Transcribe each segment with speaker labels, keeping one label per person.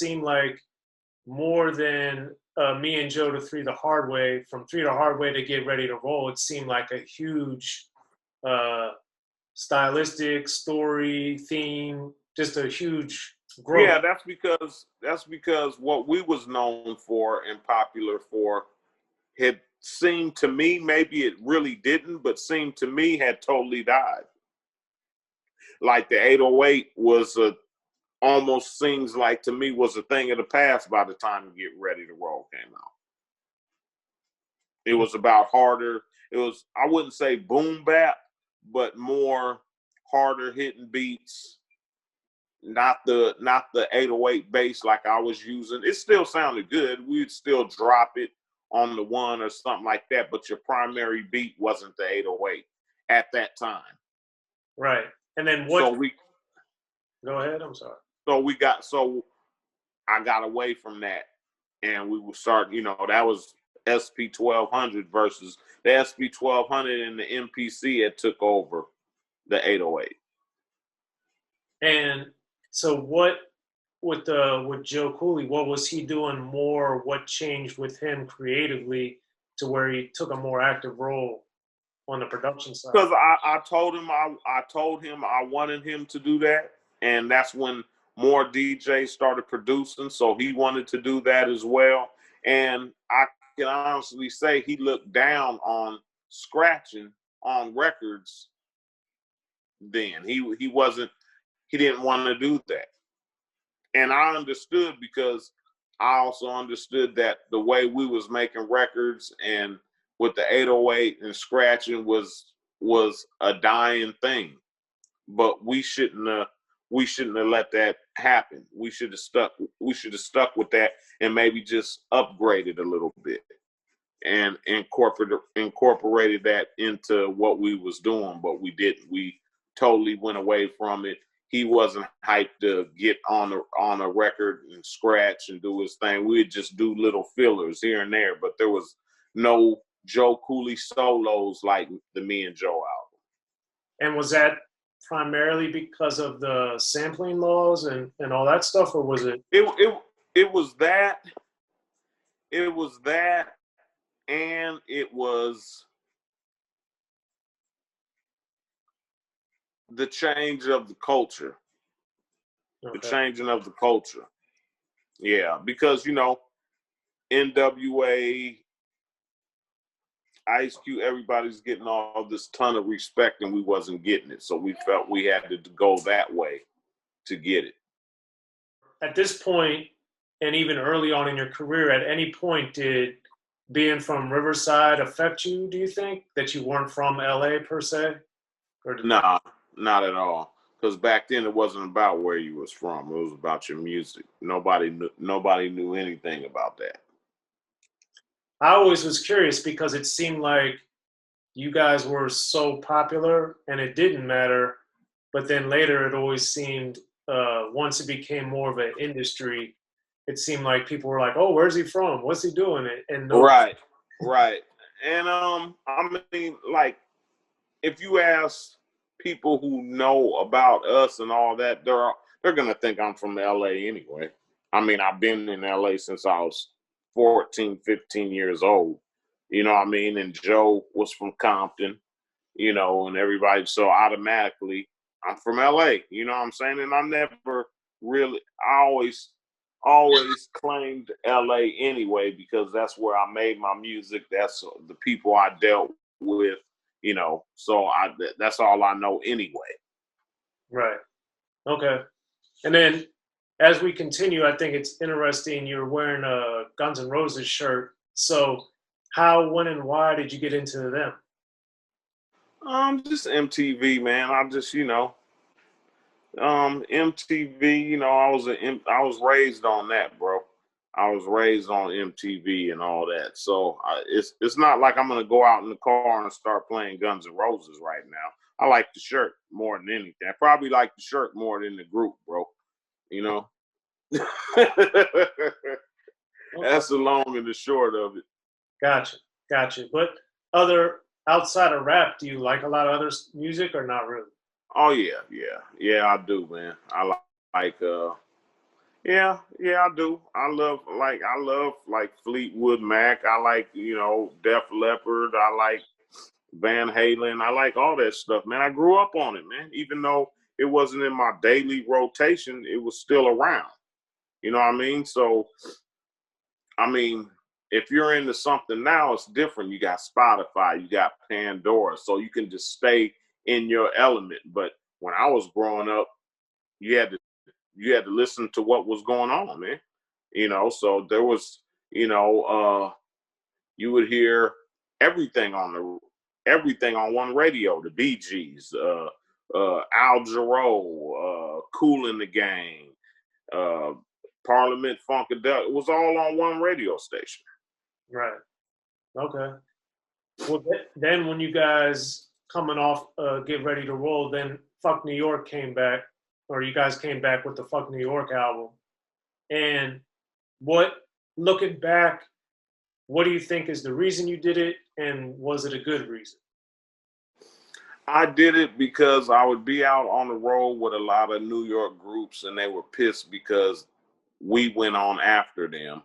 Speaker 1: seemed like more than Me and Joe to Three the Hard Way, from Three the Hard Way to Get Ready to Roll, it seemed like a huge uh, stylistic story theme, just a huge growth.
Speaker 2: Yeah, that's because what we was known for and popular for had seemed to me, maybe it really didn't, but seemed to me had totally died. Like the 808 was almost seems like to me was a thing of the past by the time Get Ready to Roll came out. It was about harder. It was, I wouldn't say boom bap, but more harder hitting beats. Not the 808 bass like I was using. It still sounded good. We'd still drop it on the one or something like that, but your primary beat wasn't the 808 at that time.
Speaker 1: Right. And then what?
Speaker 2: So we
Speaker 1: go ahead. I'm sorry.
Speaker 2: So I got away from that, and we would start. That was SP 1200 versus the SP 1200 and the MPC had took over the 808.
Speaker 1: And so what with Joe Cooley, what was he doing more? What changed with him creatively to where he took a more active role on the production side?
Speaker 2: Because I told him I wanted him to do that, and that's when more DJs started producing, so he wanted to do that as well. And I can honestly say he looked down on scratching on records then. He didn't want to do that. And I understood, because I also understood that the way we was making records and with the 808 and scratching was a dying thing. But we shouldn't have let that happen. We should have stuck with that and maybe just upgraded a little bit and incorporated that into what we was doing, but we didn't. We totally went away from it. He wasn't hyped to get on a record and scratch and do his thing. We'd just do little fillers here and there, but there was no Joe Cooley solos like the Me and Joe album.
Speaker 1: And was that primarily because of the sampling laws and all that stuff, or was it?
Speaker 2: It was that. It was that, and it was the change of the culture. Okay. The changing of the culture. Yeah, because N.W.A, Ice Cube, everybody's getting all this ton of respect, and we wasn't getting it. So we felt we had to go that way to get it.
Speaker 1: At this point, and even early on in your career, at any point did being from Riverside affect you, do you think? That you weren't from LA per se?
Speaker 2: Nah, not at all. Because back then it wasn't about where you was from. It was about your music. Nobody knew anything about that.
Speaker 1: I always was curious because it seemed like you guys were so popular and it didn't matter. But then later it always seemed, once it became more of an industry, it seemed like people were like, oh, where's he from? What's he doing? And no.
Speaker 2: Right. And I mean, like, if you ask people who know about us and all that, they're gonna think I'm from LA anyway. I mean, I've been in LA since I was 14, 15 years old. You know what I mean? And Joe was from Compton, and everybody. So automatically, I'm from LA. You know what I'm saying? And I never really, I always claimed LA anyway, because that's where I made my music. That's the people I dealt with, so that's all I know anyway.
Speaker 1: Right. Okay. And then as we continue, I think it's interesting you're wearing a Guns N' Roses shirt. So how, when, and why did you get into them?
Speaker 2: Just MTV, man. I just, MTV, I was raised on that, bro. I was raised on MTV and all that. So it's not like I'm going to go out in the car and start playing Guns N' Roses right now. I like the shirt more than anything. I probably like the shirt more than the group, bro. That's the long and the short of it.
Speaker 1: Gotcha. But outside of rap, do you like a lot of other music or not really?
Speaker 2: Oh, yeah, I do, man. I like Yeah, yeah, I do. I love like Fleetwood Mac. I like, Def Leppard. I like Van Halen. I like all that stuff, man. I grew up on it, man. Even though it wasn't in my daily rotation, it was still around. You know what I mean? So, I mean, if you're into something now, it's different. You got Spotify, you got Pandora, so you can just stay in your element. But when I was growing up, you had to you had to listen to what was going on, man. So there was, you know, you would hear everything everything on one radio. The Bee Gees, Al Jarreau, Cool in the Gang, uh, Parliament Funkadelic. It was all on one radio station.
Speaker 1: Right. Okay. Well, then when you guys coming off, get ready to roll, then Fuck New York came back, or you guys came back with the Fuck New York album. And what, looking back, what do you think is the reason you did it, and was it a good reason?
Speaker 2: I did it because I would be out on the road with a lot of New York groups, and they were pissed because we went on after them.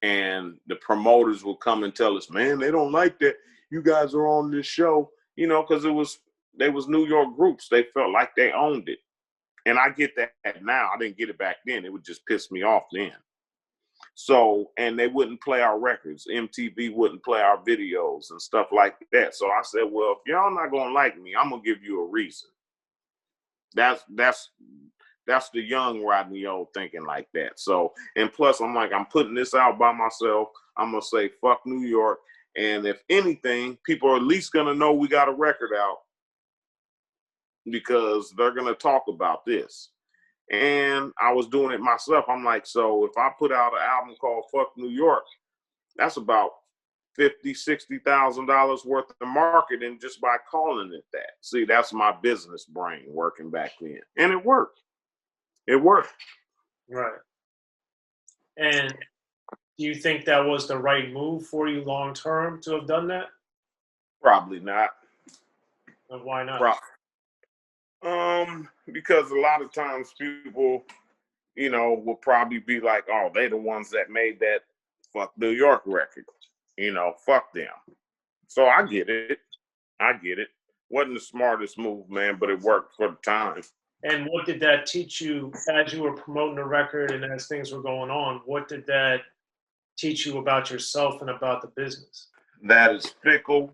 Speaker 2: And the promoters would come and tell us, man, they don't like that. You guys are on this show, because they was New York groups. They felt like they owned it. And I get that now. I didn't get it back then. It would just piss me off then. So, and they wouldn't play our records. MTV wouldn't play our videos and stuff like that. So I said, well, if y'all not gonna like me, I'm gonna give you a reason. That's the young Rodney O thinking like that. So, and plus I'm like, I'm putting this out by myself. I'm gonna say fuck New York. And if anything, people are at least gonna know we got a record out because they're gonna talk about this. And I was doing it myself. I'm like, so if I put out an album called Fuck New York, that's about $50,000-$60,000 worth of marketing just by calling it that. See, that's my business brain working back then. And it worked. It worked.
Speaker 1: Right. And do you think that was the right move for you long term to have done that?
Speaker 2: Probably not.
Speaker 1: And why not?
Speaker 2: Pro- because a lot of times people, will probably be like, oh, they the ones that made that Fuck New York record. Fuck them. So I get it. I get it. Wasn't the smartest move, man, but it worked for the time.
Speaker 1: And what did that teach you as you were promoting the record and as things were going on? What did that teach you about yourself and about the business?
Speaker 2: That is fickle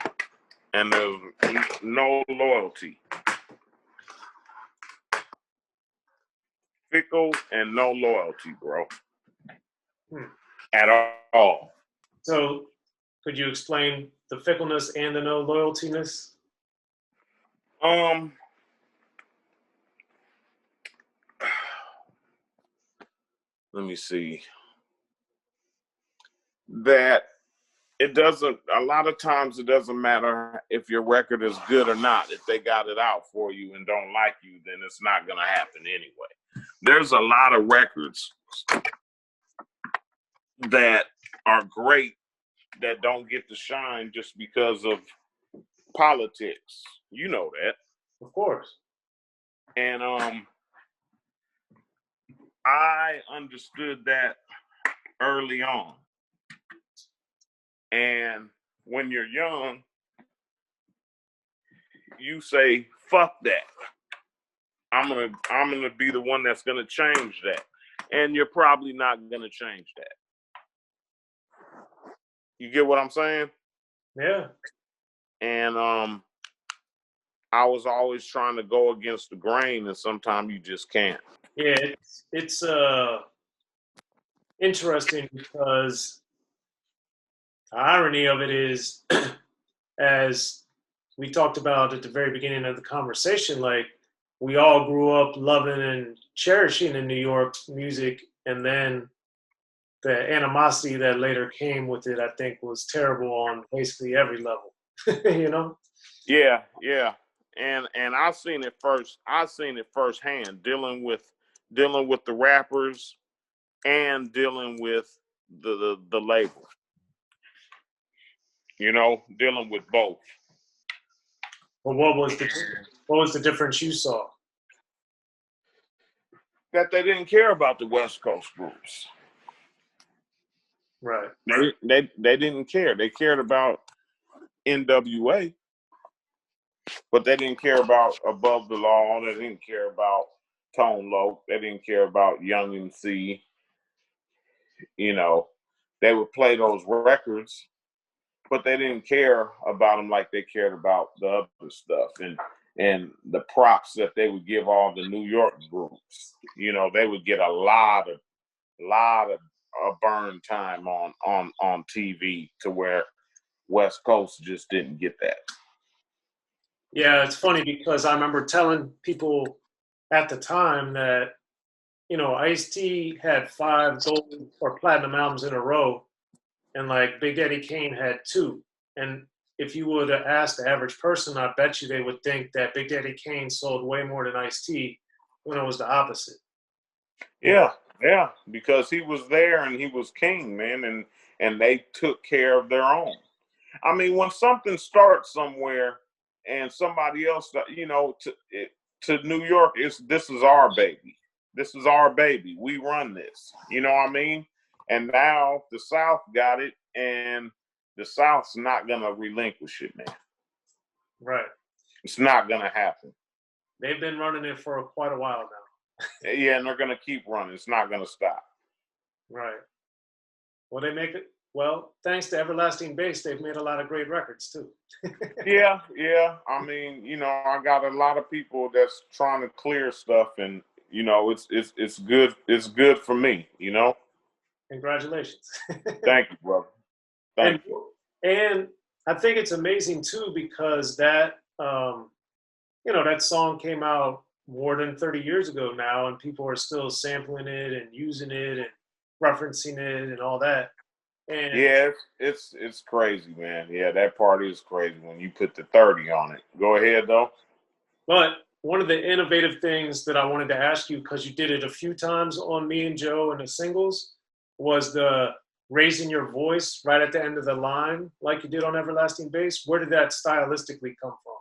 Speaker 2: and there's no loyalty. Fickle and no loyalty, bro. At all.
Speaker 1: So could you explain the fickleness and the no loyaltiness?
Speaker 2: Let me see. That it doesn't, a lot of times it doesn't matter if your record is good or not. If they got it out for you and don't like you, then it's not going to happen anyway. There's a lot of records that are great that don't get to shine just because of politics. You know that.
Speaker 1: Of course.
Speaker 2: And I understood that early on. And when you're young, you say, fuck that. I'm gonna be the one that's gonna change that. And you're probably not gonna change that. You get what I'm saying?
Speaker 1: Yeah.
Speaker 2: And I was always trying to go against the grain, and sometimes you just can't.
Speaker 1: Yeah, it's interesting because the irony of it is, as we talked about at the very beginning of the conversation, like we all grew up loving and cherishing the New York music, and then the animosity that later came with it, I think, was terrible on basically every level. you know?
Speaker 2: Yeah, yeah. And I've seen it first. I've seen it firsthand, dealing with the rappers and dealing with the label. Dealing with both.
Speaker 1: But what was the difference you saw?
Speaker 2: that they didn't care about the West Coast groups.
Speaker 1: Right.
Speaker 2: They didn't care. They cared about N.W.A, but they didn't care about Above the Law. They didn't care about Tone Loc. They didn't care about Young MC. You know, they would play those records, but they didn't care about them like they cared about the other stuff and the props that they would give all the New York groups. You know, they would get a lot of burn time on TV to where West Coast just didn't get that.
Speaker 1: Yeah, it's funny because I remember telling people at the time that, you know, Ice-T had 5 gold or platinum albums in a row, and like Big Daddy Kane had 2. And if you would have asked the average person, I bet you they would think that Big Daddy Kane sold way more than Ice-T, when it was the opposite.
Speaker 2: Yeah, because he was there and he was king, man, and they took care of their own. I mean, when something starts somewhere and somebody else, you know, to New York, this is our baby. This is our baby. We run this. You know what I mean? And now the South got it, and the South's not gonna relinquish it, man.
Speaker 1: Right.
Speaker 2: It's not gonna happen.
Speaker 1: They've been running it for quite a while now.
Speaker 2: Yeah, and they're gonna keep running. It's not gonna stop.
Speaker 1: Right. Well, they make it. Well, thanks to Everlasting Bass, they've made a lot of great records too.
Speaker 2: Yeah. I mean, you know, I got a lot of people that's trying to clear stuff, and you know, it's good. It's good for me. You know.
Speaker 1: Congratulations.
Speaker 2: Thank you, brother. Thank you.
Speaker 1: And I think it's amazing too because that you know, that song came out more than 30 years ago now, and people are still sampling it and using it and referencing it and all that. And
Speaker 2: Yeah, it's crazy, man. Yeah, that party is crazy when you put the 30 on it. Go ahead though.
Speaker 1: but one of the innovative things that I wanted to ask you, because you did it a few times on Me and Joe and the singles, was the raising your voice right at the end of the line, like you did on Everlasting Bass. Where did that stylistically come from?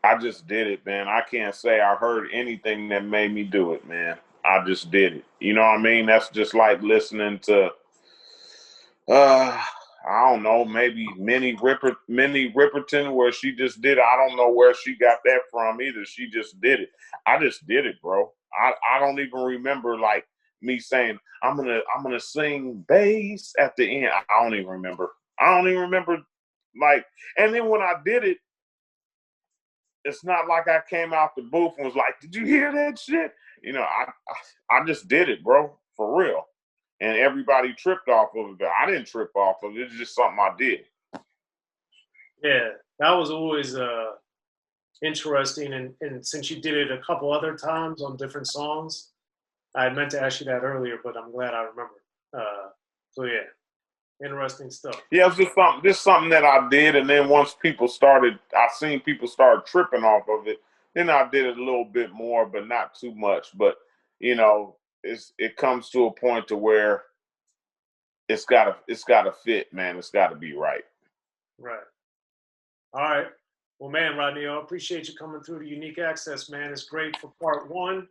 Speaker 2: I just did it, man. I can't say I heard anything that made me do it, man. I just did it. You know what I mean? That's just like listening to I don't know, maybe Minnie Riperton, where she just did it. I don't know where she got that from either. She just did it. I just did it, bro. I don't even remember like me saying I'm gonna sing bass at the end. I don't even remember. Like, and then when I did it, it's not like I came out the booth and was like, "Did you hear that shit?" You know, I just did it, bro, for real. And everybody tripped off of it, but I didn't trip off of it. It's just something I did.
Speaker 1: Yeah, that was always interesting. And since you did it a couple other times on different songs, I had meant to ask you that earlier, but I'm glad I remembered. So yeah, interesting stuff.
Speaker 2: Yeah, it's just something that I did, and then once I seen people start tripping off of it. Then I did it a little bit more, but not too much. But you know, it comes to a point to where it's gotta fit, man. It's gotta be right.
Speaker 1: Right. All right. Well, man, Rodney, I appreciate you coming through the Unique Access, man. It's great for part 1.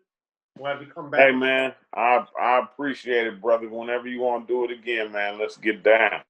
Speaker 1: We'll have you come back.
Speaker 2: Hey, man, I appreciate it, brother. Whenever you want to do it again, man, let's get down.